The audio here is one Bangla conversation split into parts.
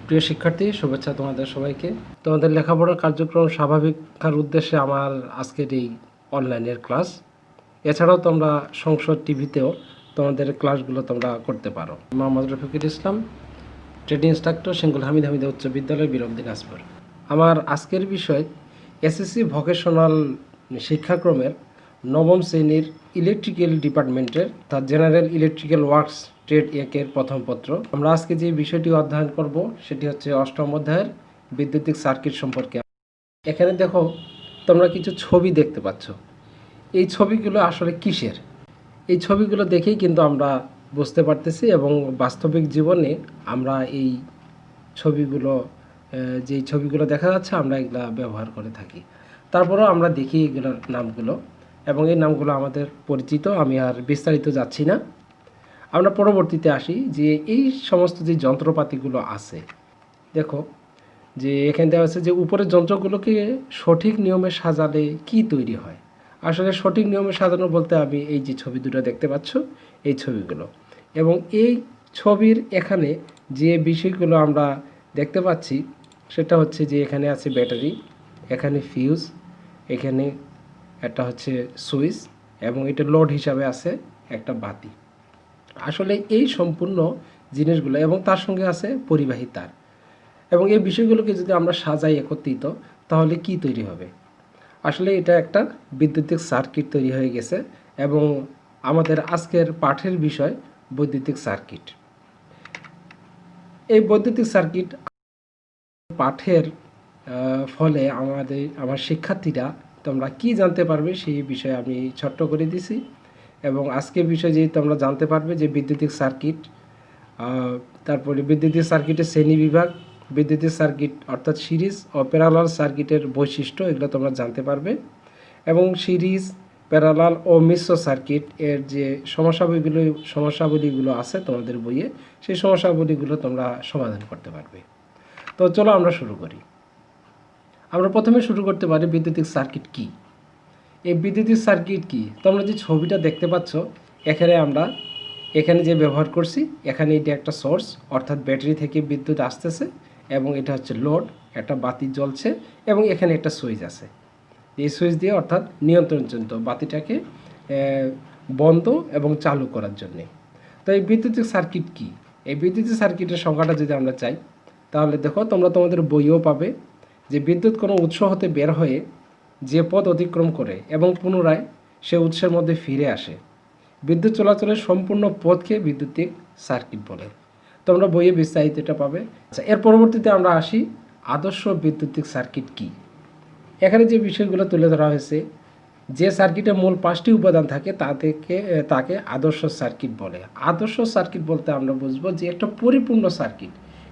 প্রিয় শিক্ষার্থী, শুভেচ্ছা তোমাদের সবাইকে। তোমাদের লেখাপড়ার কার্যক্রম স্বাভাবিক রাখার উদ্দেশ্যে আমার আজকের এই অনলাইনের ক্লাস। এছাড়াও তোমরা সংসদ টিভিতেও তোমাদের ক্লাসগুলো তোমরা করতে পারো। Mohammad Rafiqul Islam, trading instructor, single Hamida উচ্চ বিদ্যালয়, বীরব দিনাজপুর। আমার আজকের বিষয় এসএসসি ভোকেশনাল শিক্ষাক্রমের নবম শ্রেণীর ইলেকট্রিক্যাল ডিপার্টমেন্টের তার জেনারেল ইলেকট্রিক্যাল ওয়ার্কস ট্রেড একের প্রথম পত্র। আমরা আজকে যে বিষয়টি অধ্যয়ন করব সেটি হচ্ছে অষ্টম অধ্যায়ের বৈদ্যুতিক সার্কিট সম্পর্কে। এখানে দেখো, তোমরা কিছু ছবি দেখতে পাচ্ছ। এই ছবিগুলো আসলে কিসের? এই ছবিগুলো দেখেই কিন্তু আমরা বুঝতে পারতেছি এবং বাস্তবিক জীবনে আমরা এই ছবিগুলো যেই ছবিগুলো দেখা যাচ্ছে আমরা এগুলো ব্যবহার করে থাকি। তারপরেও আমরা দেখি এগুলোর নামগুলো এবং এই নামগুলো আমাদের পরিচিত, আমি আর বিস্তারিত যাচ্ছি না। আমরা পরবর্তীতে আসি যে এই সমস্ত যে যন্ত্রপাতিগুলো আছে, দেখো যে এখানে দেওয়া আছে যে উপরের যন্ত্রগুলোকে সঠিক নিয়মে সাজালে কি তৈরি হয়। আসলে সঠিক নিয়মে সাজানো বলতে আমি এই যে ছবি দুটো দেখতে পাচ্ছ, এই ছবিগুলো, এবং এই ছবির এখানে যে বিষয়গুলো আমরা দেখতে পাচ্ছি সেটা হচ্ছে যে এখানে আছে ব্যাটারি, এখানে ফিউজ, এখানে একটা হচ্ছে সুইচ এবং এটা লোড হিসাবে আছে একটা বাতি। আসলে এই সম্পূর্ণ জিনিসগুলো এবং তার সঙ্গে আছে পরিবাহী তার, এবং এই বিষয়গুলোকে যদি আমরা সাজাই একত্রিত তাহলে কি তৈরি হবে? আসলে এটা একটা বৈদ্যুতিক সার্কিট তৈরি হয়ে গেছে এবং আমাদের আজকের পাঠের বিষয় বৈদ্যুতিক সার্কিট। এই বৈদ্যুতিক সার্কিট পাঠের ফলে আমার শিক্ষার্থীরা তোমরা কি জানতে পারবে সেই বিষয়ে আমি ছোট্ট করে দিছি। এবং আজকের বিষয় যেই তোমরা জানতে পারবে যে বৈদ্যুতিক সার্কিট, তারপরে বৈদ্যুতিক সার্কিটের শ্রেণী বিভাগ, বৈদ্যুতিক সার্কিট অর্থাৎ সিরিজ ও প্যারালাল সার্কিটের বৈশিষ্ট্য, এগুলো তোমরা জানতে পারবে। এবং সিরিজ, প্যারালাল ও মিশ্র সার্কিট এর যে সমস্যাবলীগুলো আছে তোমাদের বইয়ে, সেই সমস্যাবলীগুলো তোমরা সমাধান করতে পারবে। তো চলো আমরা শুরু করি। আমরা প্রথমে শুরু করতে পারি বৈদ্যুতিক সার্কিট কি। এই বৈদ্যুতিক সার্কিট কি, তোমরা যে ছবিটা দেখতে পাচ্ছ এখানে যে ব্যবহার করছি, এখানে এটা একটা সোর্স অর্থাৎ ব্যাটারি থেকে বিদ্যুৎ আসতেছে এবং এটা হচ্ছে লোড, একটা বাতি জ্বলছে এবং এখানে একটা সুইচ আছে। এই সুইচ দিয়ে অর্থাৎ নিয়ন্ত্রণ যন্ত্র বাতিটাকে বন্ধ এবং চালু করার জন্যে। তো এই বৈদ্যুতিক সার্কিট কি? এই বৈদ্যুতিক সার্কিটের সংজ্ঞাটা যদি আমরা চাই তাহলে দেখো, তোমরা তোমাদের বইও পাবে যে বিদ্যুৎ কোনো উৎস হতে বের হয়ে যে পথ অতিক্রম করে এবং পুনরায় সে উৎসের মধ্যে ফিরে আসে, বিদ্যুৎ চলাচলের সম্পূর্ণ পথকে বৈদ্যুতিক সার্কিট বলে। তোমরা বইয়ে বিস্তারিত এটা পাবে। আচ্ছা, এর পরবর্তীতে আমরা আসি আদর্শ বৈদ্যুতিক সার্কিট কি। এখানে যে বিষয়গুলো তুলে ধরা হয়েছে, যে সার্কিটে মূল 5টি উপাদান থাকে তাকে আদর্শ সার্কিট বলে। আদর্শ সার্কিট বলতে আমরা বুঝবো যে একটা পরিপূর্ণ সার্কিট,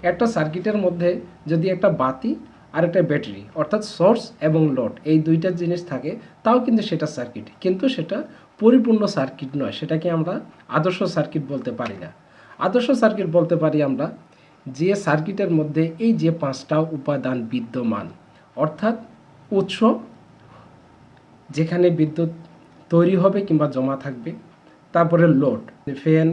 একটা সার্কিটের মধ্যে যদি একটা বাতি আর একটা ব্যাটারি অর্থাৎ সোর্স এবং লোড এই দুইটা জিনিস থাকে তাও কিন্তু সেটা সার্কিট, কিন্তু সেটা পরিপূর্ণ সার্কিট নয়, সেটাকে আমরা আদর্শ সার্কিট বলতে পারি না। আদর্শ সার্কিট বলতে পারি আমরা যে সার্কিটের মধ্যে এই যে 5টা উপাদান বিদ্যমান, অর্থাৎ উৎস যেখানে বিদ্যুৎ তৈরি হবে কিংবা জমা থাকবে, তারপরে লোড, ফ্যান,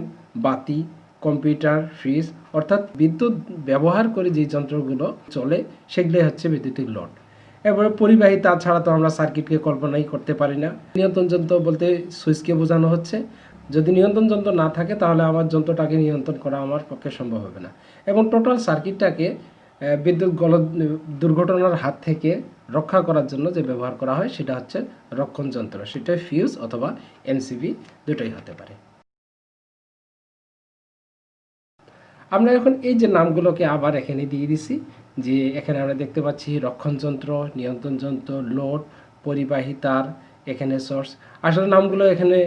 বাতি, কম্পিউটার, ফ্রিজ, অর্থাৎ বিদ্যুৎ ব্যবহার করে যে যন্ত্রগুলো চলে সেগুলোই হচ্ছে বৈদ্যুতিক লোড। এবারে পরিবাহী তার ছাড়া তো আমরা সার্কিটকে কল্পনাই করতে পারি না। নিয়ন্ত্রণ যন্ত্র বলতে সুইচকে বোঝানো হচ্ছে। যদি নিয়ন্ত্রণ যন্ত্র না থাকে তাহলে আমার যন্ত্রটাকে নিয়ন্ত্রণ করা আমার পক্ষে সম্ভব হবে না। এবং টোটাল সার্কিটটাকে বিদ্যুৎ দুর্ঘটনার হাত থেকে রক্ষা করার জন্য যে ব্যবহার করা হয় সেটা হচ্ছে রক্ষণ যন্ত্র, সেটা ফিউজ অথবা এমসিবি দুটোই হতে পারে। আমরা এখন এই যে নামগুলোকে আবার এখানে দিয়ে দিছি, যে এখানে আমরা দেখতে পাচ্ছি রক্ষণ যন্ত্র, নিয়ন্ত্রণ যন্ত্র, লোড, পরিবাহী তার, এখানে সোর্স। আসলে নামগুলো এখানে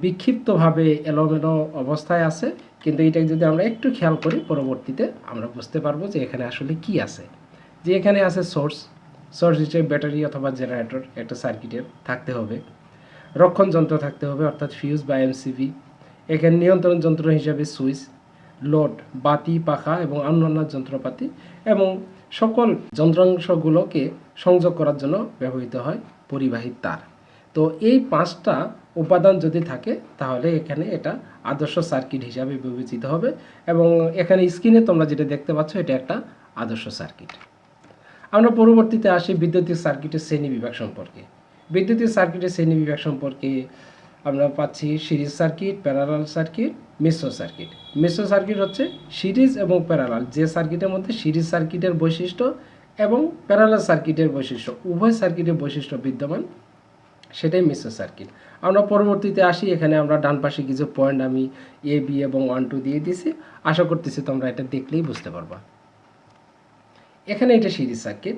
বিক্ষিপ্তভাবে এলোমেলো অবস্থায় আছে, কিন্তু এটা যদি আমরা একটু খেয়াল করি পরবর্তীতে আমরা বুঝতে পারবো যে এখানে আসলে কি আছে। যে এখানে আছে সোর্স হিসেবে ব্যাটারি অথবা জেনারেটর একটা সার্কিটের থাকতে হবে, রক্ষণ যন্ত্র থাকতে হবে অর্থাৎ ফিউজ বা এমসিবি, এখানে নিয়ন্ত্রণ যন্ত্র হিসাবে সুইচ, লোড, বাতি, পাখা এবং অন্যান্য যন্ত্রপাতি, এবং সকল যন্ত্রাংশগুলোকে সংযোগ করার জন্য ব্যবহৃত হয় পরিবাহী তার। তো এই 5টা উপাদান যদি থাকে তাহলে এখানে এটা আদর্শ সার্কিট হিসাবে বিবেচিত হবে। এবং এখানে স্ক্রিনে তোমরা যেটা দেখতে পাচ্ছ এটা একটা আদর্শ সার্কিট। আমরা পরবর্তীতে আসি বিদ্যুতিক সার্কিটের শ্রেণীবিভাগ সম্পর্কে। বিদ্যুতিক সার্কিটের শ্রেণীবিভাগ সম্পর্কে আমরা পাচ্ছি সিরিজ সার্কিট, প্যারালাল সার্কিট, মিশ্র সার্কিট। মিশ্র সার্কিট হচ্ছে সিরিজ এবং প্যারালাল, যে সার্কিটের মধ্যে সিরিজ সার্কিটের বৈশিষ্ট্য এবং প্যারালাল সার্কিটের বৈশিষ্ট্য, উভয় সার্কিটের বৈশিষ্ট্য বিদ্যমান, সেটাই মিশ্র সার্কিট। আমরা পরবর্তীতে আসি, এখানে আমরা ডান পাশে কিছু পয়েন্ট আমি এ বি এবং 1 2 দিয়ে দিয়েছি, আশা করতেছি তোমরা এটা দেখলেই বুঝতে পারবা। এখানে এটা সিরিজ সার্কিট,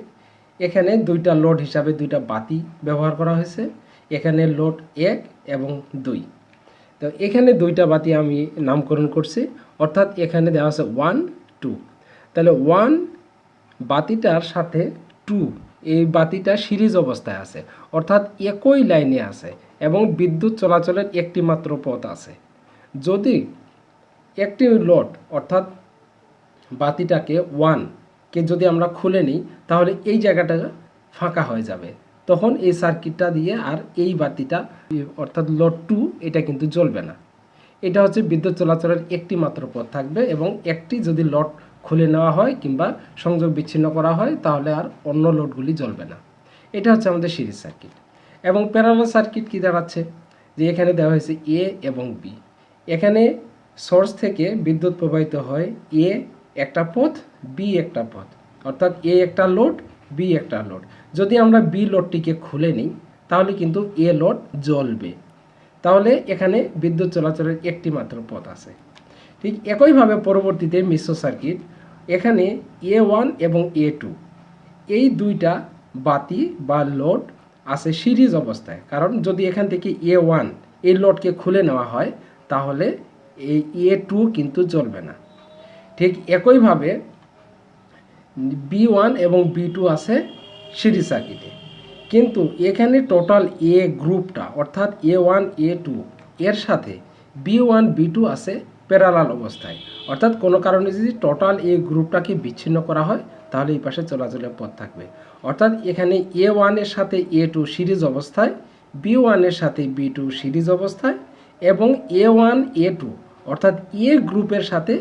এখানে দুইটা লোড হিসাবে দুইটা বাতি ব্যবহার করা হয়েছে, এখানে লোড 1 এবং 2। তো এখানে দুইটা বাতি আমি নামকরণ করছি, অর্থাৎ এখানে দেওয়া আছে 1 2, তাহলে 1 বাতিটার সাথে 2, এই বাতিটা সিরিজ অবস্থায় আছে, অর্থাৎ একই লাইনে আছে এবং বিদ্যুৎ চলাচলের একটি মাত্র পথ আছে। যদি একটি লোড অর্থাৎ বাতিটাকে 1 কে যদি আমরা খুলে নিই, তাহলে এই জায়গাটা ফাঁকা হয়ে যাবে, তখন এই সার্কিটটা দিয়ে আর এই বাতিটা অর্থাৎ লোড 2 এটা কিন্তু জ্বলবে না। এটা হচ্ছে বিদ্যুৎ চলাচলের একটি মাত্র পথ থাকবে, এবং একটি যদি লোড খুলে নেওয়া হয় কিংবা সংযোগ বিচ্ছিন্ন করা হয়, তাহলে আর অন্য লোডগুলি জ্বলবে না। এটা হচ্ছে আমাদের সিরিজ সার্কিট। এবং প্যারালাল সার্কিট কী দাঁড়াচ্ছে, যে এখানে দেওয়া হয়েছে এ এবং বি। এখানে সোর্স থেকে বিদ্যুৎ প্রবাহিত হয়, এ একটা পথ, বি একটা পথ, অর্থাৎ এ একটা লোড, বি একটা লোড। যদি আমরা বি লোডটিকে খুলে নিই, তাহলে কিন্তু এ লোড জ্বলবে, তাহলে এখানে বিদ্যুৎ চলাচলের একটি মাত্র পথ আছে। ঠিক একইভাবে পরবর্তীতে মিশ্র সার্কিট, এখানে A1 এবং A2 এই দুইটা বাতি বা লোড আছে সিরিজ অবস্থায়, কারণ যদি এখান থেকে A1 এই লোডকে খুলে নেওয়া হয়, তাহলে এই A2 কিন্তু জ্বলবে না। ঠিক একইভাবে B1 এবং B2 আছে সিরিজ সার্কিটে, কিন্তু এখানে টোটাল এ গ্রুপটা অর্থাৎ A1 A2 এর সাথে B1 B2 আছে প্যারালাল অবস্থায়, অর্থাৎ কোনো কারণে যদি টোটাল এই গ্রুপটাকে বিচ্ছিন্ন করা হয়, তাহলে এই পাশে চলাচলের পথ থাকবে। অর্থাৎ এখানে A1 এর সাথে A2 সিরিজ অবস্থায়, B1 এর সাথে B2 সিরিজ অবস্থায়, এবং A1 A2 অর্থাৎ এ গ্রুপের সাথে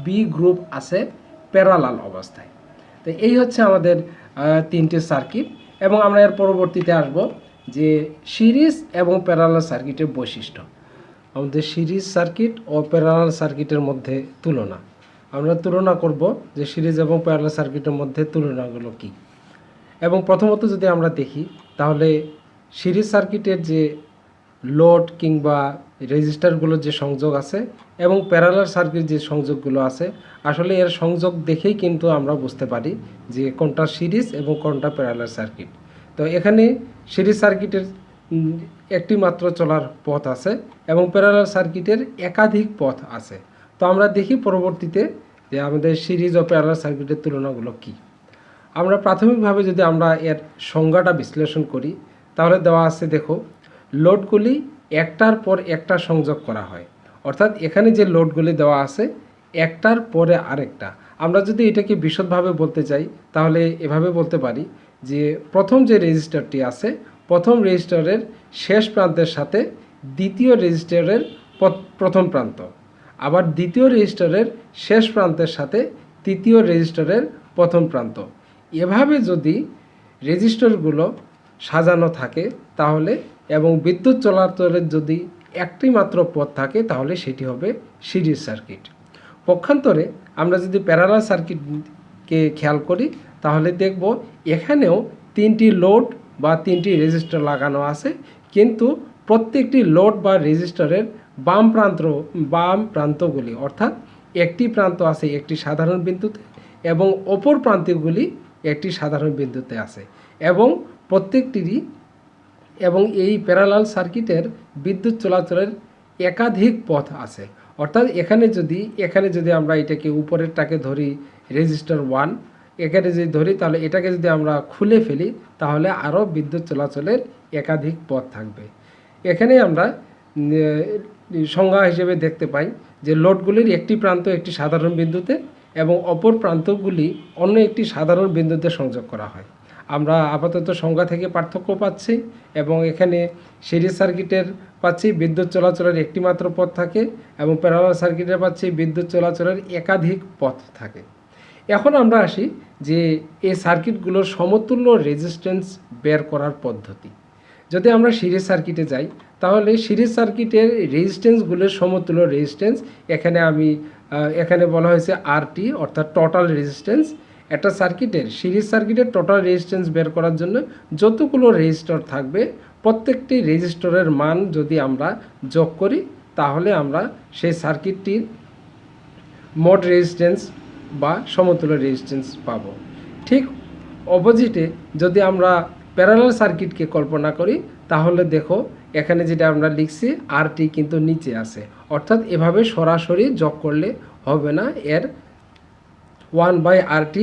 বি গ্রুপ আছে প্যারালাল অবস্থায়। তো এই হচ্ছে আমাদের তিনটে সার্কিট। এবং আমরা এর পরবর্তীতে আসব যে সিরিজ এবং প্যারালাল সার্কিটের বৈশিষ্ট্য। আমাদের সিরিজ সার্কিট ও প্যারালাল সার্কিটের মধ্যে তুলনা, আমরা তুলনা করব যে সিরিজ এবং প্যারালাল সার্কিটের মধ্যে তুলনাগুলো কী। এবং প্রথমত যদি আমরা দেখি, তাহলে সিরিজ সার্কিটের যে লোড কিংবা রেজিস্টারগুলোর যে সংযোগ আছে এবং প্যারালাল সার্কিট যে সংযোগগুলো আছে, আসলে এর সংযোগ দেখেই কিন্তু আমরা বুঝতে পারি যে কোনটা সিরিজ এবং কোনটা প্যারালাল সার্কিট। তো এখানে সিরিজ সার্কিটের একটি মাত্র চলার পথ আছে এবং প্যারালাল সার্কিটের একাধিক পথ আছে। তো আমরা দেখি পরবর্তীতে যে আমাদের সিরিজ ও প্যারালাল সার্কিটের তুলনাগুলো কী। আমরা প্রাথমিকভাবে যদি আমরা এর সংজ্ঞাটা বিশ্লেষণ করি, তাহলে দেওয়া আছে, দেখো, লোডগুলি একটার পর একটা সংযোগ করা হয়, অর্থাৎ এখানে যে লোডগুলি দেওয়া আছে একটার পরে আরেকটা। আমরা যদি এটাকে বিশদভাবে বলতে চাই, তাহলে এভাবে বলতে পারি যে প্রথম যে রেজিস্টারটি আছে, প্রথম রেজিস্টারের শেষ প্রান্তের সাথে দ্বিতীয় রেজিস্টারের প্রথম প্রান্ত, আবার দ্বিতীয় রেজিস্টারের শেষ প্রান্তের সাথে তৃতীয় রেজিস্টারের প্রথম প্রান্ত। এভাবে যদি রেজিস্টারগুলো সাজানো থাকে, তাহলে এবং বিদ্যুৎ চলাচলের যদি একটি মাত্র পথ থাকে, তাহলে সেটি হবে সিরিজ সার্কিট। পক্ষান্তরে আমরা যদি প্যারালাল সার্কিটকে খেয়াল করি, তাহলে দেখব এখানেও তিনটি লোড বা তিনটি রেজিস্টার লাগানো আছে, কিন্তু প্রত্যেকটি লোড বা রেজিস্টারের বাম প্রান্তগুলি, অর্থাৎ একটি প্রান্ত আছে একটি সাধারণ বিন্দুতে এবং অপর প্রান্তগুলি একটি সাধারণ বিন্দুতে আছে, এবং প্রত্যেকটিরই এবং এই প্যারালাল সার্কিটের বিদ্যুৎ চলাচলের একাধিক পথ আছে। অর্থাৎ এখানে যদি আমরা এটাকে উপরেরটাকে ধরি রেজিস্টার 1, এখানে যদি ধরি, তাহলে এটাকে যদি আমরা খুলে ফেলি, তাহলে আরও বিদ্যুৎ চলাচলের একাধিক পথ থাকবে। এখানে আমরা সংজ্ঞা হিসেবে দেখতে পাই যে লোডগুলির একটি প্রান্ত একটি সাধারণ বিন্দুতে এবং অপর প্রান্তগুলি অন্য একটি সাধারণ বিন্দুতে সংযোগ করা হয়। আমরা আপাতত সংজ্ঞা থেকে পার্থক্য পাচ্ছি, এবং এখানে সিরিজ সার্কিটের পাচ্ছি বিদ্যুৎ চলাচলের একটি মাত্র পথ থাকে এবং প্যারালাল সার্কিটের পাচ্ছি বিদ্যুৎ চলাচলের একাধিক পথ থাকে। এখন আমরা আসি যে এই সার্কিটগুলোর সমতুল্য রেজিস্ট্যান্স বের করার পদ্ধতি। যদি আমরা সিরিজ সার্কিটে যাই তাহলে সিরিজ সার্কিটের রেজিস্ট্যান্সগুলোর সমতুল্য রেজিস্ট্যান্স এখানে বলা হয়েছে আরটি, অর্থাৎ টোটাল রেজিস্ট্যান্স। একটা সিরিজ সার্কিটের টোটাল রেজিস্ট্যান্স বের করার জন্য যতগুলো রেজিস্টর থাকবে প্রত্যেকটি রেজিস্টরের মান যদি আমরা যোগ করি তাহলে আমরা সেই সার্কিটটির মোট রেজিস্ট্যান্স বা সমতুল্য রেজিস্ট্যান্স পাবো। ঠিক অপোজিটে যদি আমরা প্যারালাল সার্কিটকে কল্পনা করি তাহলে দেখো এখানে যেটা আমরা লিখছি আরটি কিন্তু নিচে আছে, অর্থাৎ এভাবে সরাসরি যোগ করলে হবে না। এর 1/RT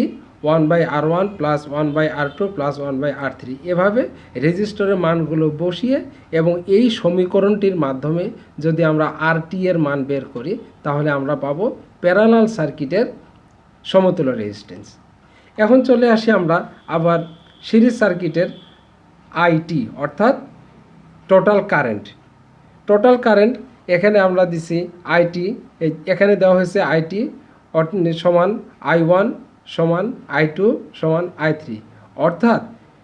1/R1 plus 1/R2 plus 1/R3 এভাবে রেজিস্টরের মানগুলো বসিয়ে এবং এই সমীকরণটির মাধ্যমে যদি আমরা আরটি এর মান বের করি তাহলে আমরা পাবো প্যারালাল সার্কিটের সমতুল্য রেজিস্ট্যান্স। এখন চলে আসি আমরা আবার সিরিজ সার্কিটের আইটি, অর্থাৎ টোটাল কারেন্ট। এখানে আমরা দিছি আইটি, এখানে দেওয়া হয়েছে আইটি সমান I1 সমান I2 সমান I3, অর্থাৎ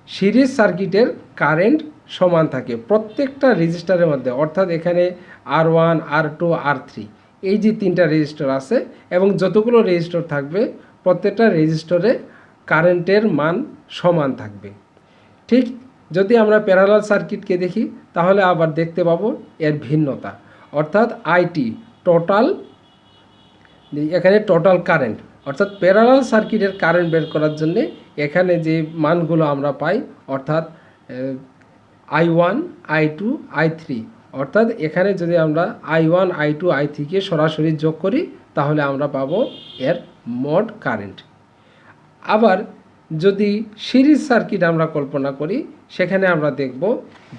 সিরিজ সার্কিটের কারেন্ট সমান থাকে প্রত্যেকটা রেজিস্টারের মধ্যে, অর্থাৎ এখানে R1 R2 R3 এই যে তিনটা রেজিস্টর আছে এবং যতগুলো রেজিস্টর থাকবে প্রত্যেকটা রেজিস্টরে কারেন্টের মান সমান থাকবে। ঠিক যদি আমরা প্যারালাল সার্কিটকে দেখি তাহলে আবার দেখতে পাবো এর ভিন্নতা, অর্থাৎ আইটি এখানে টোটাল কারেন্ট, অর্থাৎ প্যারালাল সার্কিটের কারেন্ট বের করার জন্যে এখানে যে মানগুলো আমরা পাই অর্থাৎ I1 I2 I3, অর্থাৎ এখানে যদি আমরা I1 I2 I3কে সরাসরি যোগ করি তাহলে আমরা পাবো এর মোট কারেন্ট। আবার যদি সিরিজ সার্কিট আমরা কল্পনা করি সেখানে আমরা দেখব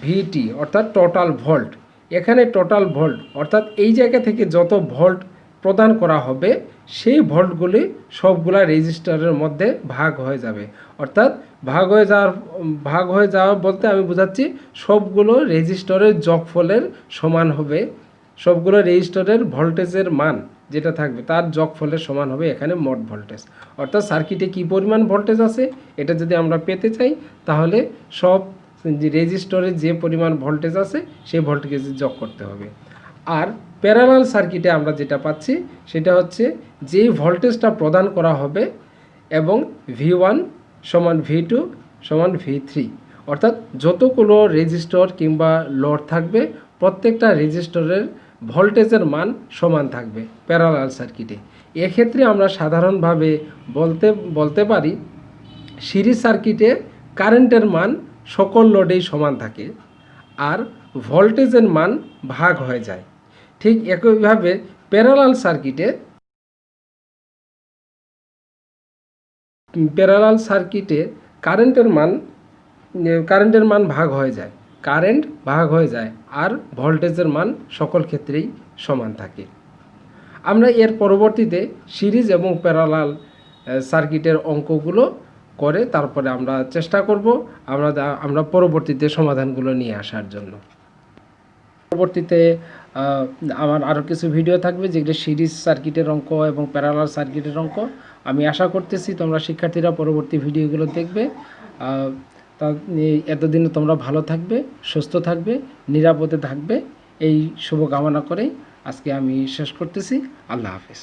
ভিটি, অর্থাৎ টোটাল ভোল্ট। এখানে টোটাল ভোল্ট অর্থাৎ এই জায়গা থেকে যত ভোল্ট প্রদান করা হবে সেই ভোল্টগুলি সবগুলা রেজিস্টারের মধ্যে ভাগ হয়ে যাবে, অর্থাৎ ভাগ হয়ে যাওয়া বলতে আমি বোঝাচ্ছি সবগুলো রেজিস্টরের যোগফলের সমান হবে, সবগুলো রেজিস্টরের ভোল্টেজের মান যেটা থাকবে তার যোগফলের সমান হবে এখানে মোট ভোল্টেজ। অর্থাৎ সার্কিটে কি পরিমাণ ভোল্টেজ আছে এটা যদি আমরা পেতে চাই তাহলে সব রেজিস্টরে যে পরিমাণ ভোল্টেজ আছে সেই ভোল্টেজ যোগ করতে হবে। আর প্যারালাল সার্কিটে আমরা যেটা পাচ্ছি সেটা হচ্ছে যেই ভোল্টেজটা প্রদান করা হবে এবং V1 সমান V2 সমান V3, অর্থাৎ যতগুলো রেজিস্টর কিংবা লোড থাকবে প্রত্যেকটা রেজিস্টরের ভোল্টেজের মান সমান থাকবে প্যারালাল সার্কিটে। এক্ষেত্রে আমরা সাধারণভাবে বলতে পারি সিরিজ সার্কিটে কারেন্টের মান সকল লোডেই সমান থাকে আর ভোল্টেজের মান ভাগ হয়ে যায়। ঠিক একইভাবে প্যারালাল সার্কিটে কারেন্টের মান ভাগ হয়ে যায়, কারেন্ট ভাগ হয়ে যায় আর ভোল্টেজের মান সকল ক্ষেত্রেই সমান থাকে। আমরা এর পরবর্তীতে সিরিজ এবং প্যারালাল সার্কিটের অঙ্কগুলো করে তারপরে আমরা চেষ্টা করব আমরা পরবর্তীতে সমাধানগুলো নিয়ে আসার জন্য। পরবর্তীতে আমার আরও কিছু ভিডিও থাকবে যেগুলো সিরিজ সার্কিটের অঙ্ক এবং প্যারালাল সার্কিটের অঙ্ক। আমি আশা করতেছি তোমরা শিক্ষার্থীরা পরবর্তী ভিডিওগুলো দেখবে। তা এতদিনে তোমরা ভালো থাকবে, সুস্থ থাকবে, নিরাপদে থাকবে এই শুভকামনা করেই আজকে আমি শেষ করতেছি। আল্লাহ হাফেজ।